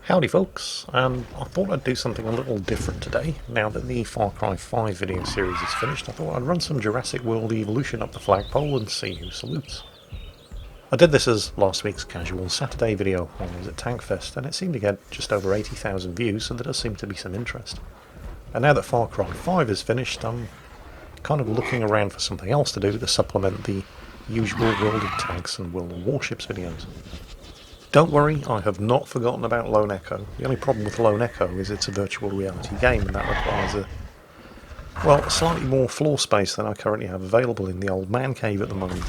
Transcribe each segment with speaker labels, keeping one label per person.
Speaker 1: Howdy folks, I thought I'd do something a little different today. Now that the Far Cry 5 video series is finished, I thought I'd run some Jurassic World Evolution up the flagpole and see who salutes. I did this as last week's casual Saturday video when I was at Tankfest, and it seemed to get just over 80,000 views, so there does seem to be some interest. And now that Far Cry 5 is finished, I'm kind of looking around for something else to do to supplement the usual World of Tanks and World of Warships videos. Don't worry, I have not forgotten about Lone Echo. The only problem with Lone Echo is it's a virtual reality game, and that requires slightly more floor space than I currently have available in the old man cave at the moment.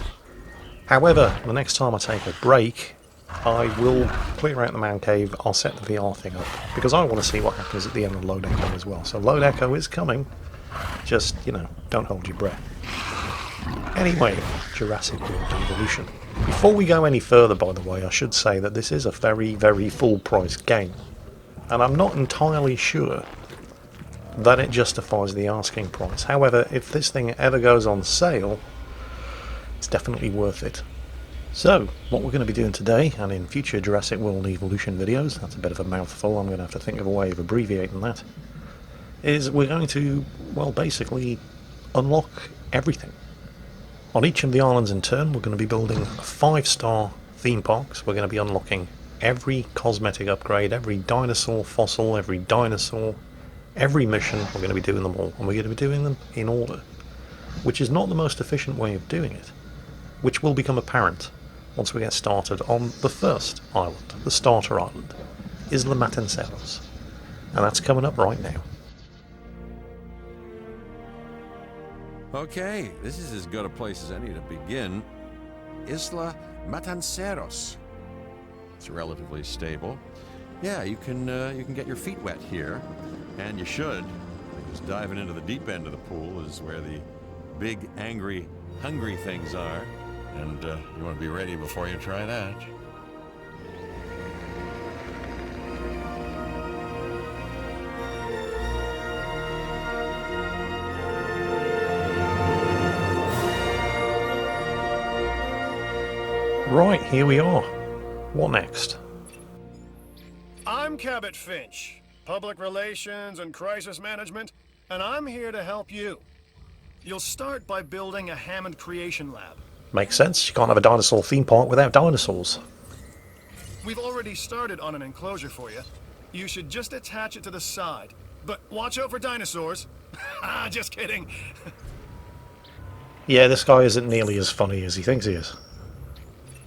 Speaker 1: However, the next time I take a break, I will clear out the man cave, I'll set the VR thing up, because I want to see what happens at the end of Lone Echo as well. So Lone Echo is coming, just, don't hold your breath. Anyway, Jurassic World Evolution. Before we go any further, by the way, I should say that this is a very, very full-price game. And I'm not entirely sure that it justifies the asking price. However, if this thing ever goes on sale, it's definitely worth it. So, what we're going to be doing today, and in future Jurassic World Evolution videos, that's a bit of a mouthful, I'm going to have to think of a way of abbreviating that, is we're going to, basically unlock everything. On each of the islands in turn, we're going to be building 5-star theme parks. We're going to be unlocking every cosmetic upgrade, every dinosaur fossil, every dinosaur, every mission. We're going to be doing them all, and we're going to be doing them in order, which is not the most efficient way of doing it, which will become apparent once we get started on the first island, the starter island, Isla Matanceros. And that's coming up right now.
Speaker 2: Okay, this is as good a place as any to begin. Isla Matanceros. It's relatively stable. Yeah, you can get your feet wet here, and you should, because diving into the deep end of the pool is where the big, angry, hungry things are, and you want to be ready before you try that.
Speaker 1: Right, here we are. What next?
Speaker 3: I'm Cabot Finch, Public Relations and Crisis Management, and I'm here to help you. You'll start by building a Hammond Creation Lab.
Speaker 1: Makes sense, you can't have a dinosaur theme park without dinosaurs.
Speaker 3: We've already started on an enclosure for you. You should just attach it to the side. But watch out for dinosaurs. Ah, just kidding.
Speaker 1: Yeah, this guy isn't nearly as funny as he thinks he is.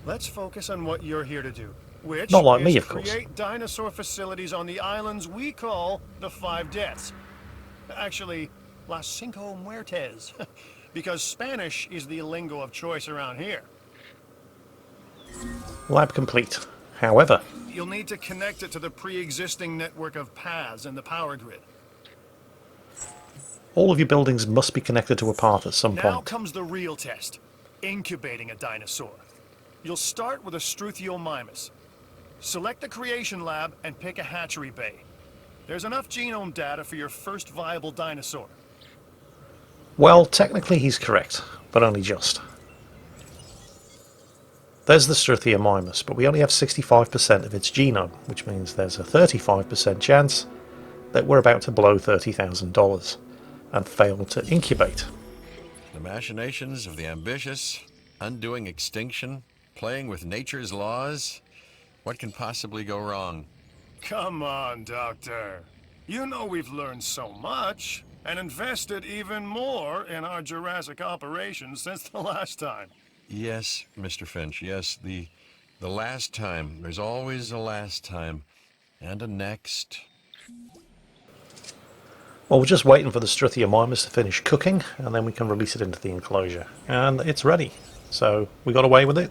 Speaker 3: Let's focus on what you're here to do, which
Speaker 1: Not like
Speaker 3: is
Speaker 1: me, of course.
Speaker 3: create dinosaur facilities on the islands we call the 5 Deaths. Actually, Las Cinco Muertes, because Spanish is the lingo of choice around here.
Speaker 1: Lab complete. However,
Speaker 3: You'll need to connect it to the pre-existing network of paths in the power grid.
Speaker 1: all of your buildings must be connected to a path at some
Speaker 3: Now
Speaker 1: point.
Speaker 3: comes the real test, incubating a dinosaur. You'll start with a Struthiomimus. Select the creation lab and pick a hatchery bay. There's enough genome data for your first viable dinosaur.
Speaker 1: Well, technically he's correct, but only just. There's the Struthiomimus, but we only have 65% of its genome, which means there's a 35% chance that we're about to blow $30,000 and fail to incubate.
Speaker 2: The machinations of the ambitious, undoing extinction, playing with nature's laws. What can possibly go wrong?
Speaker 3: Come on, Doctor. You know we've learned so much, and invested even more in our Jurassic operations since the last time.
Speaker 2: Yes, Mr. Finch, yes, the last time. There's always a last time. And a next.
Speaker 1: Well, we're just waiting for the Struthiomimus to finish cooking, and then we can release it into the enclosure. And it's ready. So, we got away with it.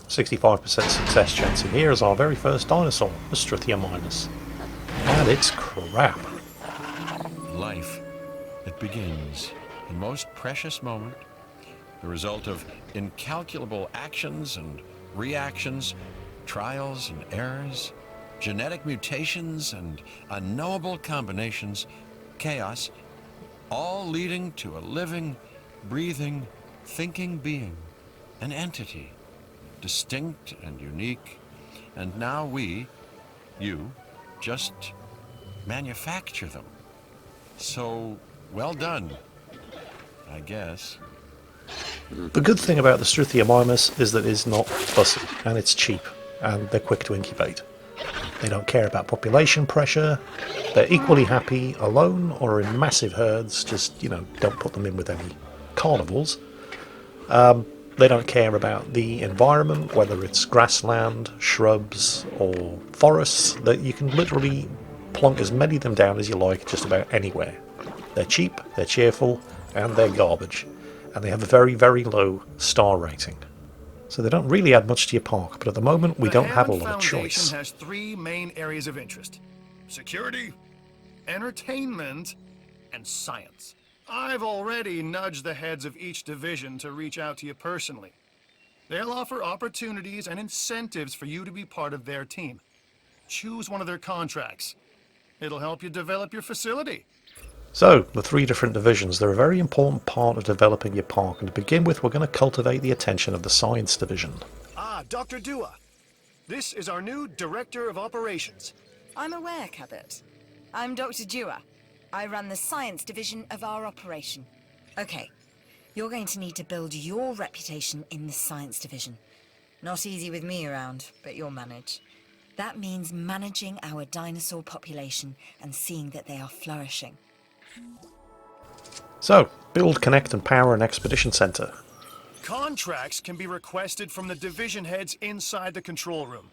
Speaker 1: 65% success chance, and here is our very first dinosaur, the Struthiomimus. And it's crap.
Speaker 2: Life. It begins. The most precious moment. The result of incalculable actions and reactions, trials and errors, genetic mutations and unknowable combinations, chaos, all leading to a living, breathing, thinking being, an entity, distinct and unique, and now we, you, just manufacture them. So, well done, I guess.
Speaker 1: The good thing about the Struthiomimus is that it's not fussy, and it's cheap, and they're quick to incubate. They don't care about population pressure. They're equally happy alone or in massive herds. Just, don't put them in with any carnivores. They don't care about the environment, whether it's grassland, shrubs, or forests. That you can literally plonk as many of them down as you like just about anywhere. They're cheap, they're cheerful, and they're garbage. And they have a very, very low star rating. So they don't really add much to your park, but at the moment we don't have a lot of choice.
Speaker 3: The Hammond Foundation has 3 main areas of interest: security, entertainment, and science. I've already nudged the heads of each division to reach out to you personally. They'll offer opportunities and incentives for you to be part of their team. Choose one of their contracts. It'll help you develop your facility.
Speaker 1: So, the 3 different divisions, they're a very important part of developing your park, and to begin with we're going to cultivate the attention of the Science Division.
Speaker 3: Ah, Dr. Dua. This is our new Director of Operations.
Speaker 4: I'm aware, Cabot. I'm Dr. Dua. I run the Science Division of our operation. Okay, you're going to need to build your reputation in the Science Division. Not easy with me around, but you'll manage. That means managing our dinosaur population and seeing that they are flourishing.
Speaker 1: So, build, connect and power an expedition center.
Speaker 3: Contracts can be requested from the division heads inside the control room.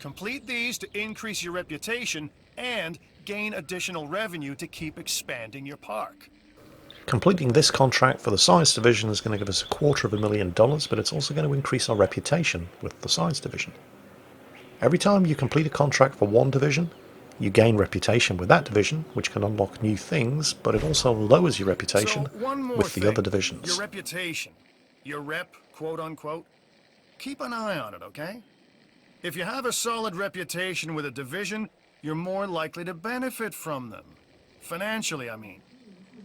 Speaker 3: Complete these to increase your reputation and gain additional revenue to keep expanding your park.
Speaker 1: Completing this contract for the Science Division is going to give us $250,000, but it's also going to increase our reputation with the Science Division. Every time you complete a contract for one division, you gain reputation with that division, which can unlock new things, but it also lowers your reputation with the other divisions.
Speaker 3: Your reputation, your rep, quote unquote, keep an eye on it, okay? If you have a solid reputation with a division, you're more likely to benefit from them. Financially, I mean.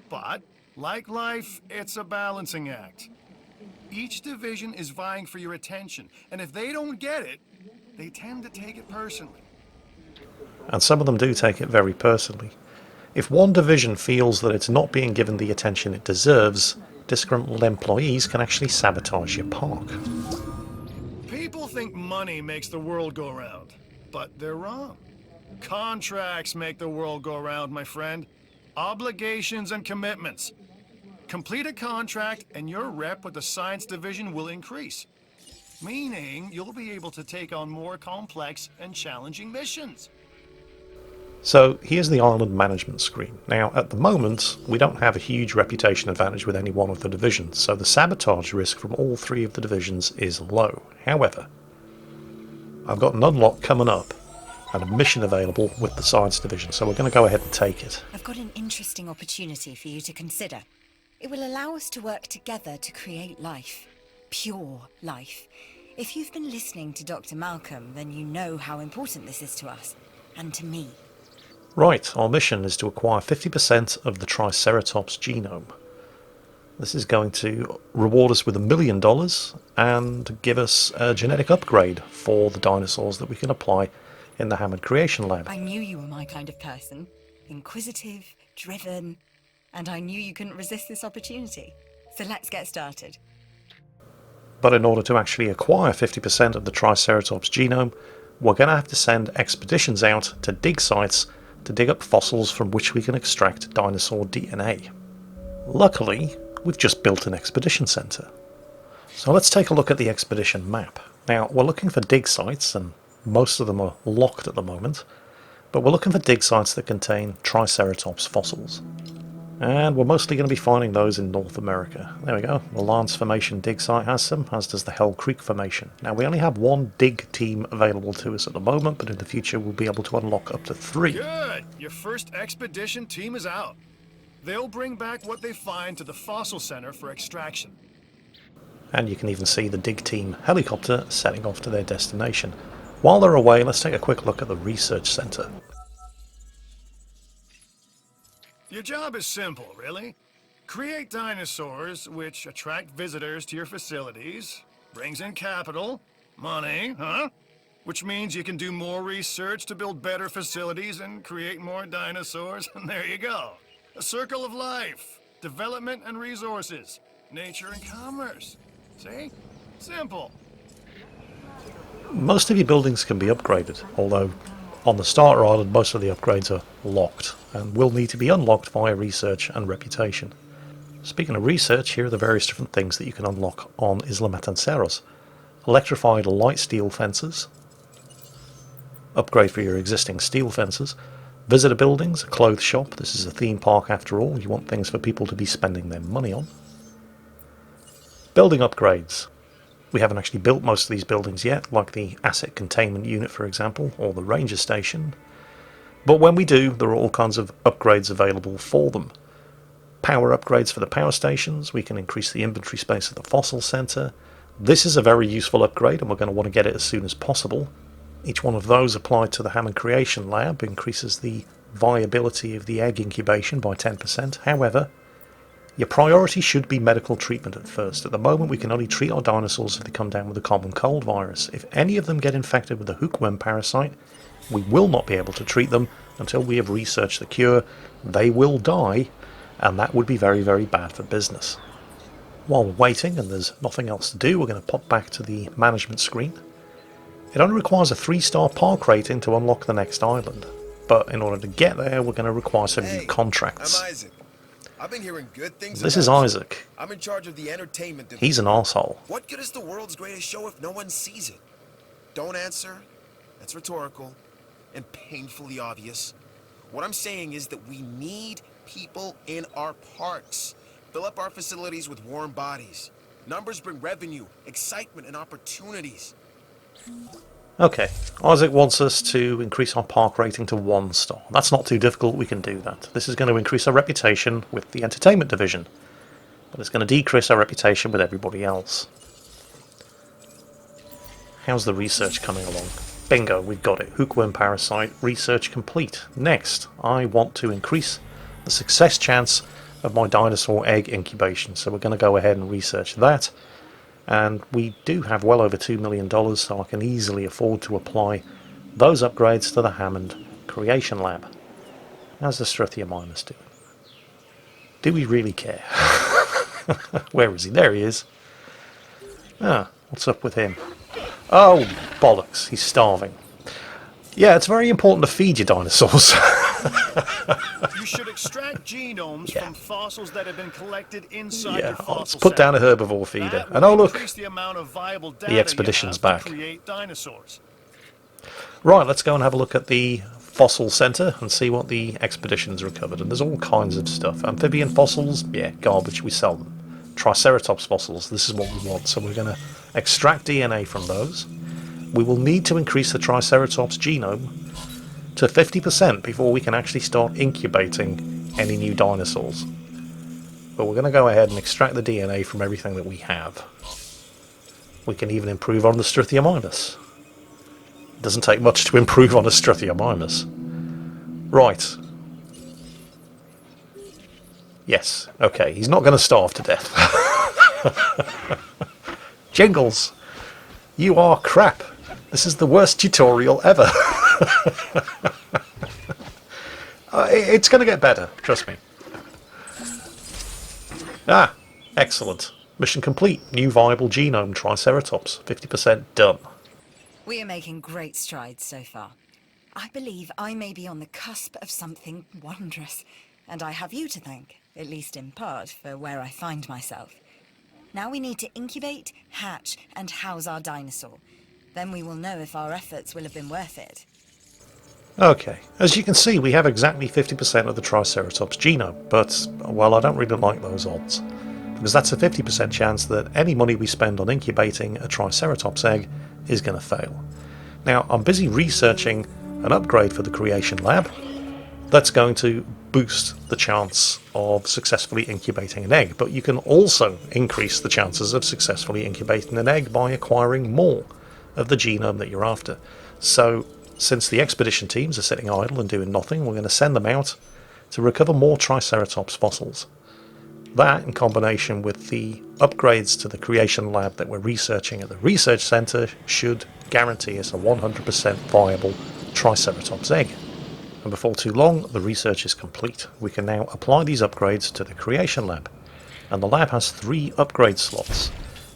Speaker 3: But, like life, it's a balancing act. Each division is vying for your attention, and if they don't get it, they tend to take it personally.
Speaker 1: And some of them do take it very personally. If one division feels that it's not being given the attention it deserves, disgruntled employees can actually sabotage your park.
Speaker 3: People think money makes the world go round, but they're wrong. Contracts make the world go round, my friend. Obligations and commitments. Complete a contract and your rep with the Science Division will increase. Meaning you'll be able to take on more complex and challenging missions.
Speaker 1: So here's the island management screen. Now at the moment we don't have a huge reputation advantage with any one of the divisions, so the sabotage risk from all 3 of the divisions is low. However, I've got an unlock coming up and a mission available with the Science Division, so we're going to go ahead and take it.
Speaker 4: I've got an interesting opportunity for you to consider. It will allow us to work together to create life. Pure life. If you've been listening to Dr. Malcolm, then you know how important this is to us, and to me.
Speaker 1: Right, our mission is to acquire 50% of the Triceratops genome. This is going to reward us with $1 million and give us a genetic upgrade for the dinosaurs that we can apply in the Hammond Creation Lab.
Speaker 4: I knew you were my kind of person. Inquisitive, driven, and I knew you couldn't resist this opportunity. So let's get started.
Speaker 1: But in order to actually acquire 50% of the Triceratops genome, we're going to have to send expeditions out to dig sites to dig up fossils from which we can extract dinosaur DNA. Luckily, we've just built an expedition centre. So let's take a look at the expedition map. Now, we're looking for dig sites, and most of them are locked at the moment, but we're looking for dig sites that contain Triceratops fossils. And we're mostly going to be finding those in North America. There we go, the Lance Formation dig site has some, as does the Hell Creek Formation. Now we only have 1 dig team available to us at the moment, but in the future we'll be able to unlock up to 3.
Speaker 3: Good! Your first expedition team is out. They'll bring back what they find to the Fossil Center for extraction.
Speaker 1: And you can even see the dig team helicopter setting off to their destination. While they're away, let's take a quick look at the research center.
Speaker 3: Your job is simple, really. Create dinosaurs which attract visitors to your facilities, brings in capital, money, huh? which means you can do more research to build better facilities and create more dinosaurs, and there you go. A circle of life, development and resources, nature and commerce. See? Simple.
Speaker 1: Most of your buildings can be upgraded, although on the starter island most of the upgrades are locked and will need to be unlocked via research and reputation. Speaking of research, here are the various different things that you can unlock on Isla Matanceros. Electrified light steel fences, upgrade for your existing steel fences, visitor buildings, a clothes shop. This is a theme park after all, you want things for people to be spending their money on. Building upgrades. We haven't actually built most of these buildings yet, like the asset containment unit for example, or the ranger station. But when we do, there are all kinds of upgrades available for them. Power upgrades for the power stations, we can increase the inventory space of the fossil center. This is a very useful upgrade and we're going to want to get it as soon as possible. Each one of those applied to the Hammond Creation Lab increases the viability of the egg incubation by 10%. However, your priority should be medical treatment at first. At the moment we can only treat our dinosaurs if they come down with the common cold virus. If any of them get infected with the hookworm parasite, we will not be able to treat them until we have researched the cure. They will die, and that would be very, very bad for business. While we're waiting and there's nothing else to do, we're going to pop back to the management screen. It only requires a 3-star park rating to unlock the next island, but in order to get there we're going to require some new contracts.
Speaker 5: I'm Isaac. I've been hearing good things
Speaker 1: This
Speaker 5: about
Speaker 1: is
Speaker 5: you.
Speaker 1: Isaac.
Speaker 5: I'm in charge of the entertainment division.
Speaker 1: He's an arsehole.
Speaker 5: What good is the world's greatest show if no one sees it? Don't answer. That's rhetorical and painfully obvious. What I'm saying is that we need people in our parks. Fill up our facilities with warm bodies. Numbers bring revenue, excitement, and opportunities.
Speaker 1: Okay, Isaac wants us to increase our park rating to 1 star. That's not too difficult, we can do that. This is going to increase our reputation with the entertainment division, but it's going to decrease our reputation with everybody else. How's the research coming along? Bingo, we've got it. Hookworm parasite, research complete. Next, I want to increase the success chance of my dinosaur egg incubation, so we're going to go ahead and research that. And we do have well over $2 million, so I can easily afford to apply those upgrades to the Hammond Creation Lab. How's the Strithiomymus doing? Do we really care? Where is he? There he is. Ah, what's up with him? Oh, bollocks, he's starving. Yeah, it's very important to feed your dinosaurs.
Speaker 3: You should extract genomes from fossils that have been collected inside your fossil
Speaker 1: let's put down a herbivore feeder.
Speaker 3: That will
Speaker 1: And oh look,
Speaker 3: increase the amount of viable data
Speaker 1: the expedition's
Speaker 3: you have
Speaker 1: back.
Speaker 3: to create dinosaurs.
Speaker 1: Right, let's go and have a look at the fossil centre and see what the expeditions recovered. And there's all kinds of stuff. Amphibian fossils, yeah, garbage, we sell them. Triceratops fossils, this is what we want. So we're going to extract DNA from those. We will need to increase the Triceratops genome to 50% before we can actually start incubating any new dinosaurs. But we're going to go ahead and extract the DNA from everything that we have. We can even improve on the Strithiomymus. It doesn't take much to improve on a Strithiomymus. Right. Yes, okay, he's not going to starve to death. Jingles, you are crap. This is the worst tutorial ever. It's going to get better, trust me. Ah, excellent. Mission complete. New viable genome, Triceratops. 50% done.
Speaker 4: We are making great strides so far. I believe I may be on the cusp of something wondrous, and I have you to thank, at least in part, for where I find myself. Now we need to incubate, hatch, and house our dinosaur. Then we will know if our efforts will have been worth it.
Speaker 1: Okay, as you can see, we have exactly 50% of the Triceratops genome, but, well, I don't really like those odds, because that's a 50% chance that any money we spend on incubating a Triceratops egg is going to fail. Now, I'm busy researching an upgrade for the Creation Lab that's going to boost the chance of successfully incubating an egg, but you can also increase the chances of successfully incubating an egg by acquiring more of the genome that you're after. So, since the expedition teams are sitting idle and doing nothing, we're going to send them out to recover more Triceratops fossils. That, in combination with the upgrades to the creation lab that we're researching at the research center, should guarantee us a 100% viable Triceratops egg. And before too long, the research is complete. We can now apply these upgrades to the creation lab. And the lab has 3 upgrade slots.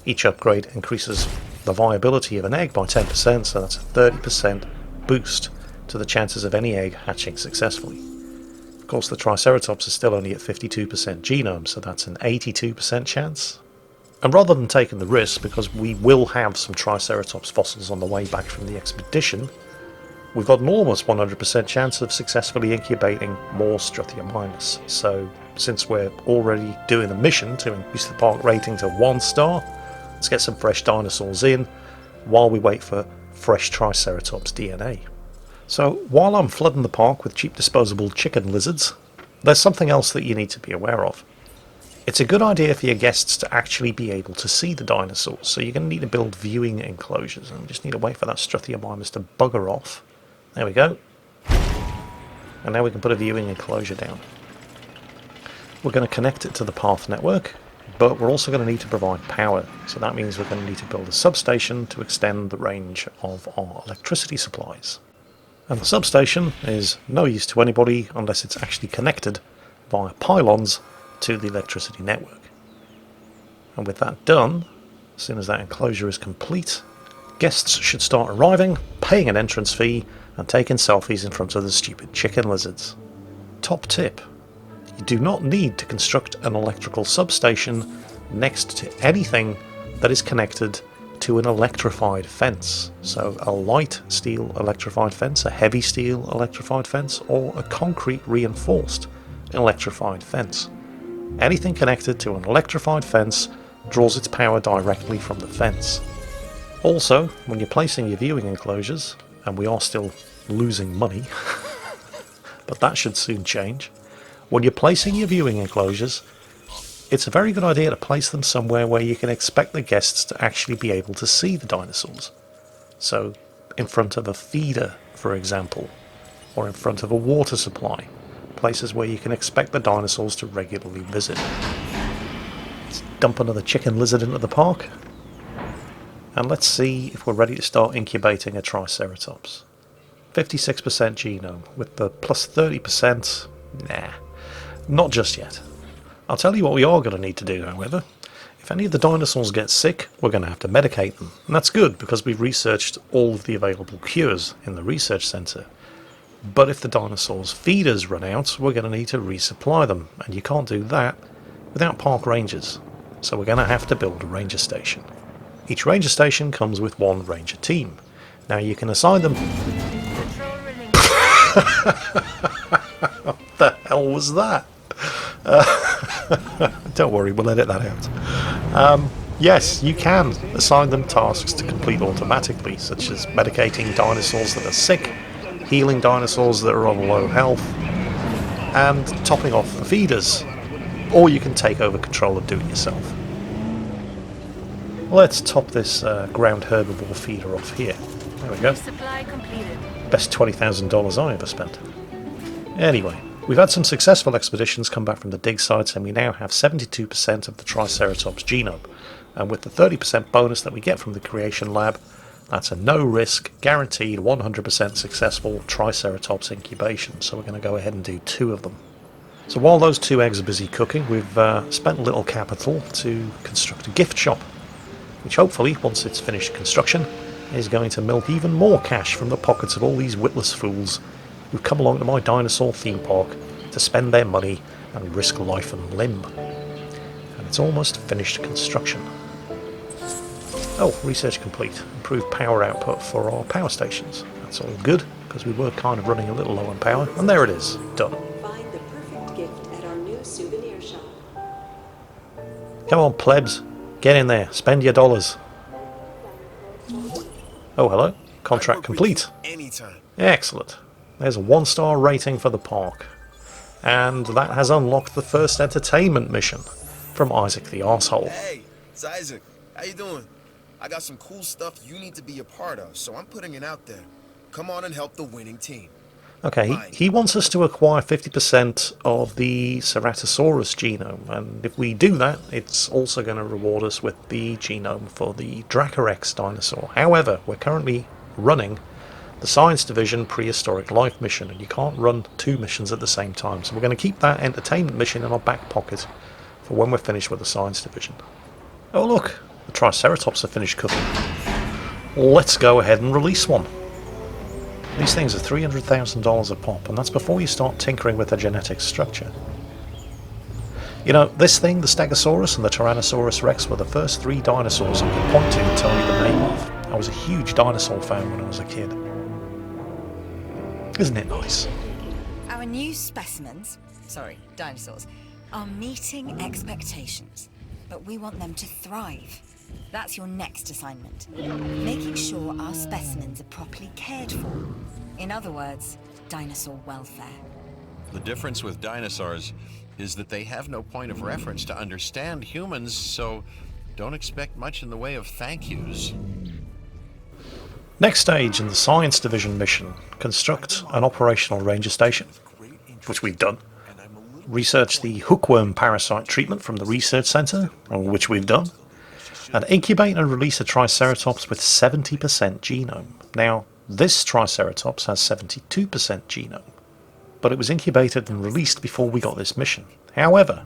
Speaker 1: Each upgrade increases the viability of an egg by 10%, so that's a 30% boost to the chances of any egg hatching successfully. Of course, the Triceratops is still only at 52% genome, so that's an 82% chance. And rather than taking the risk, because we will have some Triceratops fossils on the way back from the expedition, we've got an almost 100% chance of successfully incubating more Struthia minus. So, since we're already doing the mission to increase the park rating to 1 star, let's get some fresh dinosaurs in while we wait for fresh Triceratops DNA. So, while I'm flooding the park with cheap disposable chicken lizards, there's something else that you need to be aware of. It's a good idea for your guests to actually be able to see the dinosaurs, so you're going to need to build viewing enclosures, and we just need to wait for that Struthia minus to bugger off. There we go. And now we can put a viewing enclosure down. We're going to connect it to the path network, but we're also going to need to provide power, so that means we're going to need to build a substation to extend the range of our electricity supplies. And the substation is no use to anybody unless it's actually connected via pylons to the electricity network. And with that done, as soon as that enclosure is complete, guests should start arriving, paying an entrance fee, and taking selfies in front of the stupid chicken lizards. Top tip: you do not need to construct an electrical substation next to anything that is connected to an electrified fence. So a light steel electrified fence, a heavy steel electrified fence, or a concrete reinforced electrified fence. Anything connected to an electrified fence draws its power directly from the fence. Also, when you're placing your viewing enclosures, and we are still losing money, but that should soon change, when you're placing your viewing enclosures, it's a very good idea to place them somewhere where you can expect the guests to actually be able to see the dinosaurs. So, in front of a feeder, for example, or in front of a water supply, places where you can expect the dinosaurs to regularly visit. Let's dump another chicken lizard into the park, and let's see if we're ready to start incubating a Triceratops. 56% genome, with the plus 30%, nah, not just yet. I'll tell you what we are going to need to do, however. If any of the dinosaurs get sick, we're going to have to medicate them. And that's good, because we've researched all of the available cures in the research centre. But if the dinosaurs' feeders run out, we're going to need to resupply them. And you can't do that without park rangers. So we're going to have to build a ranger station. Each ranger station comes with 1 ranger team. Now you can assign them... What the hell was that? Don't worry, we'll edit that out. Yes, you can assign them tasks to complete automatically, such as medicating dinosaurs that are sick, healing dinosaurs that are on low health, and topping off the feeders. Or you can take over control and do it yourself. Let's top this ground herbivore feeder off here. There we go.
Speaker 6: Supply completed.
Speaker 1: Best $20,000 I ever spent. Anyway, we've had some successful expeditions come back from the dig sites, and we now have 72% of the Triceratops genome. And with the 30% bonus that we get from the creation lab, that's a no-risk, guaranteed 100% successful Triceratops incubation. So we're going to go ahead and do 2 of them. So while those 2 eggs are busy cooking, we've spent a little capital to construct a gift shop, which hopefully, once it's finished construction, is going to milk even more cash from the pockets of all these witless fools who've come along to my dinosaur theme park to spend their money and risk life and limb. And it's almost finished construction. Oh, research complete. Improved power output for our power stations. That's all good, because we were kind of running a little low on power. And there it is. Done.
Speaker 7: Find the perfect gift at our new souvenir shop.
Speaker 1: Come on, plebs. Get in there. Spend your dollars. Oh, hello. Contract complete.
Speaker 5: Anytime.
Speaker 1: Excellent. There's a 1-star rating for the park. And that has unlocked the first entertainment mission from Isaac the Arsehole.
Speaker 5: Hey, it's Isaac. How you doing? I got some cool stuff you need to be a part of, so I'm putting it out there. Come on and help the winning team.
Speaker 1: Okay, he wants us to acquire 50% of the Ceratosaurus genome, and if we do that, it's also going to reward us with the genome for the Dracorex dinosaur. However, we're currently running the Science Division Prehistoric Life mission, and you can't run two missions at the same time, so we're going to keep that entertainment mission in our back pocket for when we're finished with the Science Division. Oh look, the Triceratops are finished cooking. Let's go ahead and release one. These things are $300,000 a pop, and that's before you start tinkering with their genetic structure. You know, this thing, the Stegosaurus and the Tyrannosaurus Rex, were the first three dinosaurs I could point to and tell you the name of. I was a huge dinosaur fan when I was a kid. Isn't it nice?
Speaker 4: Our new specimens, sorry, dinosaurs, are meeting expectations, but we want them to thrive. That's your next assignment. Making sure our specimens are properly cared for. In other words, dinosaur welfare.
Speaker 2: The difference with dinosaurs is that they have no point of reference to understand humans, so don't expect much in the way of thank yous.
Speaker 1: Next stage in the Science Division mission, construct an operational ranger station, which we've done. Research the hookworm parasite treatment from the research center, which we've done. And incubate and release a Triceratops with 70% genome. Now, this Triceratops has 72% genome, but it was incubated and released before we got this mission. However,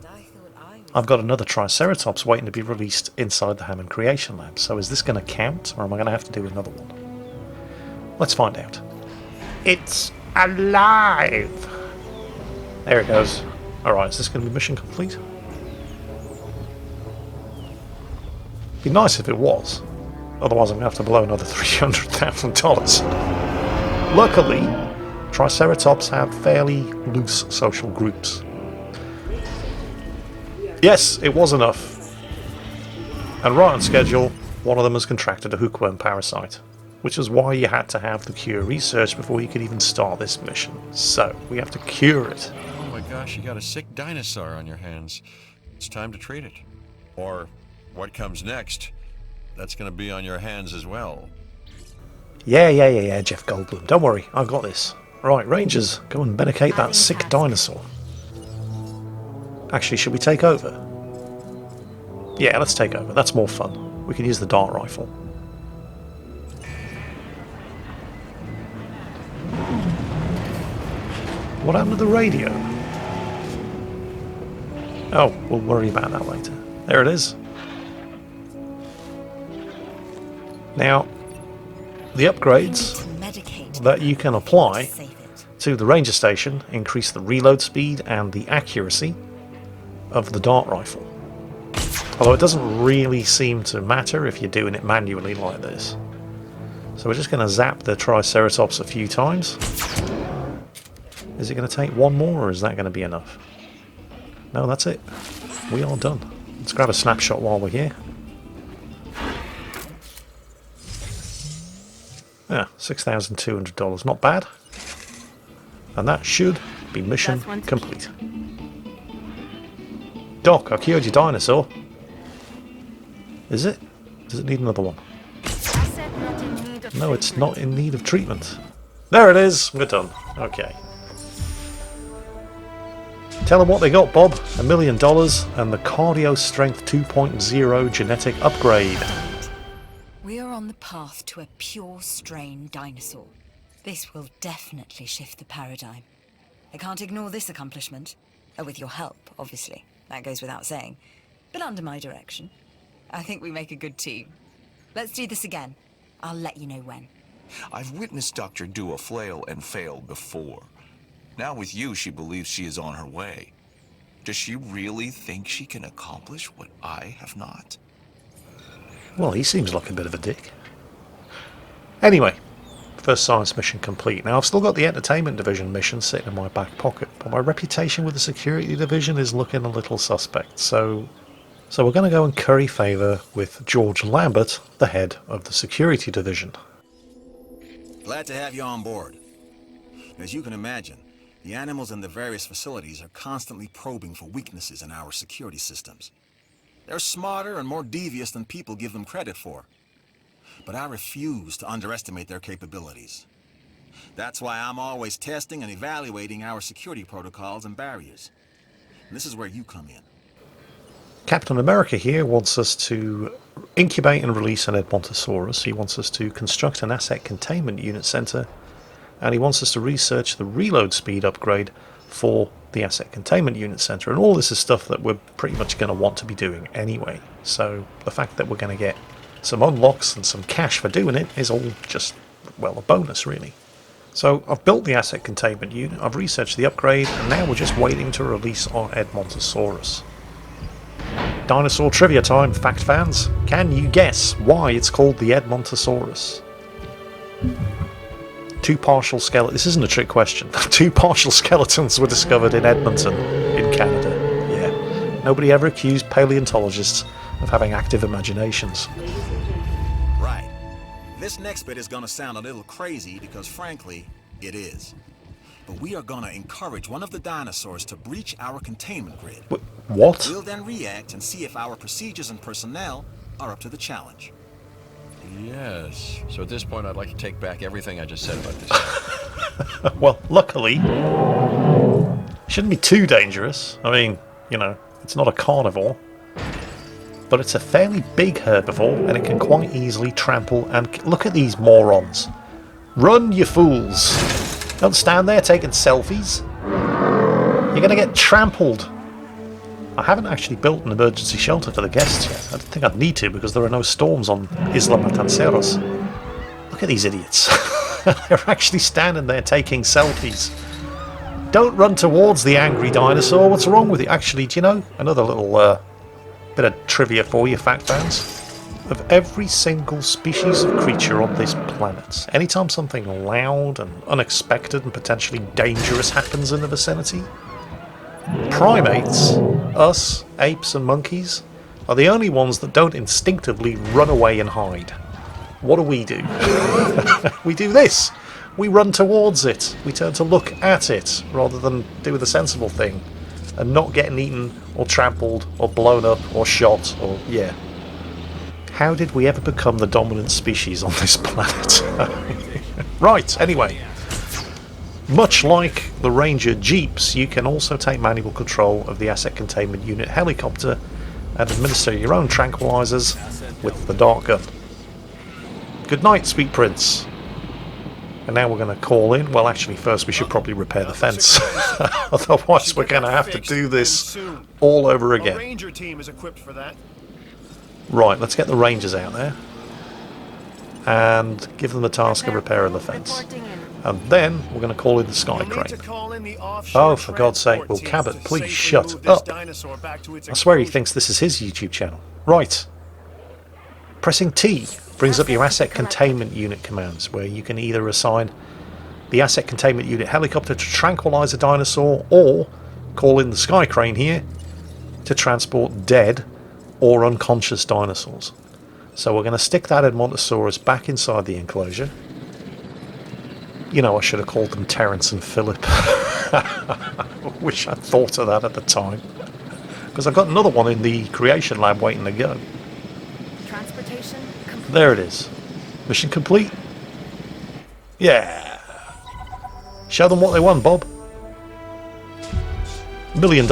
Speaker 1: I've got another Triceratops waiting to be released inside the Hammond Creation Lab, so is this going to count, or am I going to have to do another one? Let's find out. It's alive! There it goes. Alright, is this going to be mission complete? Be nice if it was. Otherwise I'm going to have to blow another $300,000. Luckily, Triceratops have fairly loose social groups. Yes, it was enough. And right on schedule, one of them has contracted a hookworm parasite, which is why you had to have the cure research before you could even start this mission. So, we have to cure it.
Speaker 2: Oh my gosh, you got a sick dinosaur on your hands. It's time to treat it. Or what comes next, that's going to be on your hands as well.
Speaker 1: Yeah, Jeff Goldblum. Don't worry, I've got this. Right, Rangers, go and medicate that sick dinosaur. Actually, should we take over? Yeah, let's take over. That's more fun. We can use the dart rifle. What happened to the radio? Oh, we'll worry about that later. There it is. Now, the upgrades that you can apply to the ranger station increase the reload speed and the accuracy of the dart rifle. Although it doesn't really seem to matter if you're doing it manually like this. So we're just going to zap the Triceratops a few times. Is it going to take one more, or is that going to be enough? No, that's it. We are done. Let's grab a snapshot while we're here. Yeah, $6,200. Not bad. And that should be mission complete. Doc, I cured your dinosaur. Is it? Does it need another one? No, it's not in need of treatment. There it is. We're done. Okay. Tell them what they got, Bob. $1 million and the Cardio Strength 2.0 genetic upgrade.
Speaker 4: We are on the path to a pure strain dinosaur. This will definitely shift the paradigm. I can't ignore this accomplishment. With your help, obviously. That goes without saying. But under my direction. I think we make a good team. Let's do this again. I'll let you know when.
Speaker 6: I've witnessed Dr. do a flail and fail before. Now with you, she believes she is on her way. Does she really think she can accomplish what I have not?
Speaker 1: Well, he seems like a bit of a dick. Anyway, first science mission complete. Now, I've still got the entertainment division mission sitting in my back pocket, but my reputation with the security division is looking a little suspect, so we're going to go and curry favour with George Lambert, the head of the security division.
Speaker 8: Glad to have you on board. As you can imagine, the animals in the various facilities are constantly probing for weaknesses in our security systems. They're smarter and more devious than people give them credit for. But I refuse to underestimate their capabilities. That's why I'm always testing and evaluating our security protocols and barriers. And this is where you come in.
Speaker 1: Captain America here wants us to incubate and release an Edmontosaurus. He wants us to construct an asset containment unit center, and he wants us to research the reload speed upgrade for the asset containment unit center. And all this is stuff that we're pretty much going to want to be doing anyway. So the fact that we're going to get some unlocks and some cash for doing it is all just, well, a bonus really. So I've built the asset containment unit, I've researched the upgrade, and now we're just waiting to release our Edmontosaurus. Dinosaur trivia time, fact fans. Can you guess why it's called the Edmontosaurus? Two partial skeletons. This isn't a trick question. Two partial skeletons were discovered in Edmonton, in Canada. Yeah. Nobody ever accused paleontologists of having active imaginations.
Speaker 8: Right. This next bit is gonna sound a little crazy because, frankly, it is. But we are gonna encourage one of the dinosaurs to breach our containment grid.
Speaker 1: What?
Speaker 8: We'll then react and see if our procedures and personnel are up to the challenge.
Speaker 2: Yes. So at this point, I'd like to take back everything I just said about this.
Speaker 1: Well, luckily, it shouldn't be too dangerous. I mean, you know, it's not a carnivore. But it's a fairly big herbivore, and it can quite easily trample and... Look at these morons. Run, you fools. Don't stand there taking selfies. You're going to get trampled. I haven't actually built an emergency shelter for the guests yet. I don't think I'd need to because there are no storms on Isla Matanceros. Look at these idiots. They're actually standing there taking selfies. Don't run towards the angry dinosaur. What's wrong with you? Actually, do you know, another little bit of trivia for you, fact fans. Of every single species of creature on this planet, anytime something loud and unexpected and potentially dangerous happens in the vicinity, primates, us, apes and monkeys, are the only ones that don't instinctively run away and hide. What do? We do this. We run towards it. We turn to look at it rather than do the sensible thing and not getting eaten or trampled or blown up or shot or, yeah. How did we ever become the dominant species on this planet? Right, anyway. Much like the Ranger Jeeps, you can also take manual control of the Asset Containment Unit helicopter and administer your own tranquilizers with the dart gun. Good night, sweet prince. And now we're going to call in. Well, actually, first we should probably repair the fence. Otherwise, we're going to have to do this all over again.
Speaker 3: A Ranger team is equipped for that.
Speaker 1: Right, let's get the Rangers out there and give them the task of repairing the fence. And then we're going to call in the Sky Crane. Oh, for God's sake, will Cabot please shut up? I swear he thinks this is his YouTube channel. Right. Pressing T brings up your Asset Containment Unit commands, where you can either assign the Asset Containment Unit helicopter to tranquilize a dinosaur, or call in the Sky Crane here to transport dead or unconscious dinosaurs. So we're going to stick that Edmontosaurus back inside the enclosure. You know, I should have called them Terence and Philip. I wish I'd thought of that at the time. Because I've got another one in the creation lab waiting to go.
Speaker 4: Transportation complete.
Speaker 1: There it is. Mission complete. Yeah. Show them what they want, Bob. $1 million.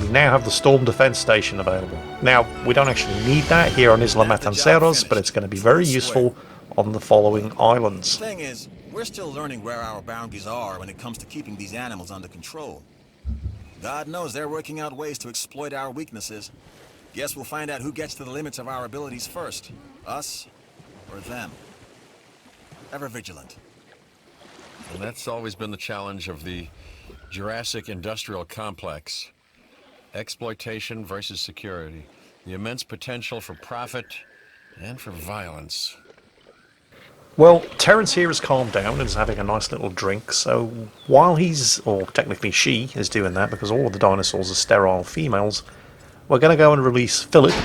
Speaker 1: We now have the Storm Defense Station available. Now, we don't actually need that here on Isla Matanceros, but it's going to be very useful on the following islands.
Speaker 8: The thing is, we're still learning where our boundaries are when it comes to keeping these animals under control. God knows they're working out ways to exploit our weaknesses. Guess we'll find out who gets to the limits of our abilities first. Us or them. Ever vigilant.
Speaker 2: And that's always been the challenge of the Jurassic industrial complex. Exploitation versus security. The immense potential for profit and for violence.
Speaker 1: Well, Terence here has calmed down and is having a nice little drink, so while he's, or technically she, is doing that because all of the dinosaurs are sterile females, we're going to go and release Philip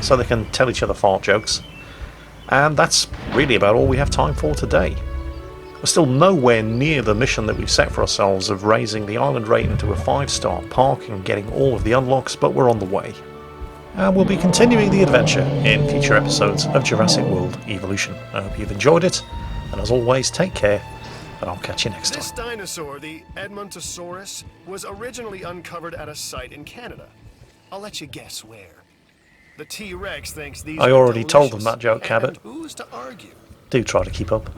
Speaker 1: so they can tell each other fart jokes. And that's really about all we have time for today. We're still nowhere near the mission that we've set for ourselves of raising the island rating to a 5-star park and getting all of the unlocks, but we're on the way. And we'll be continuing the adventure in future episodes of Jurassic World Evolution. I hope you've enjoyed it, and as always, take care But I'll catch you next
Speaker 3: This
Speaker 1: time.
Speaker 3: dinosaur, the Edmontosaurus, was originally uncovered at a site in Canada. I'll let you guess where. The T-Rex thinks these
Speaker 1: I
Speaker 3: are
Speaker 1: already told them
Speaker 3: delicious,
Speaker 1: that joke, Cabot.
Speaker 3: and who's to argue?
Speaker 1: Do try to keep up.